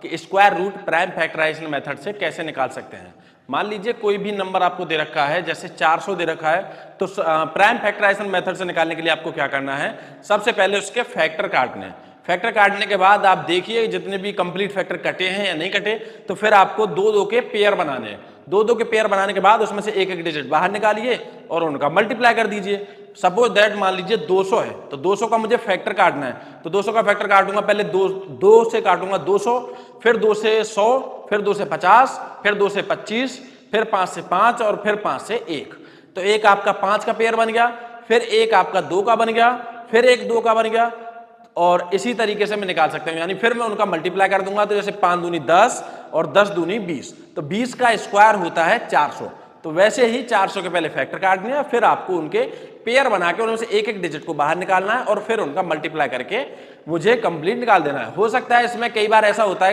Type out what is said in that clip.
कि square root prime factorisation method से कैसे निकाल सकते हैं। मान लीजिए कोई भी नंबर आपको दे रखा है, जैसे 400 दे रखा है, तो प्राइम फैक्टराइजेशन मेथड से निकालने के लिए आपको क्या करना है, सबसे पहले उसके फैक्टर काटने हैं। फैक्टर काटने के बाद आप देखिए जितने भी कंप्लीट फैक्टर कटे हैं या नहीं कटे, तो फिर आपको दो दो के पेयर बनाने हैं। दो दो के पेयर बनाने के बाद उसमें से एक एक डिजिट बाहर निकालिए और उनका मल्टीप्लाई कर दीजिए। सपोज दैट मान लीजिए 200 है, तो 200 का मुझे फैक्टर काटना है, तो 200 का फैक्टर काटूंगा, पहले दो से काटूंगा 200, फिर 2 से 100, फिर 2 से 50, फिर 2 से 25, फिर 5 से 5 और फिर 5 से 1। तो एक आपका 5 का पेयर बन गया, फिर एक आपका 2 का बन गया, फिर एक 2 का बन गया, और इसी तरीके से मैं निकाल सकता हूं। यानी फिर मैं उनका मल्टीप्लाई कर दूंगा, तो जैसे 5 दूनी 10 और 10 दूनी 20, तो 20 का स्क्वायर होता है 400। तो वैसे ही 400 के पहले फैक्टर काटने हैं, फिर आपको उनके पेयर बना के उनमें से एक एक डिजिट को बाहर निकालना है और फिर उनका मल्टीप्लाई करके मुझे कंप्लीट निकाल देना है। हो सकता है इसमें कई बार ऐसा होता है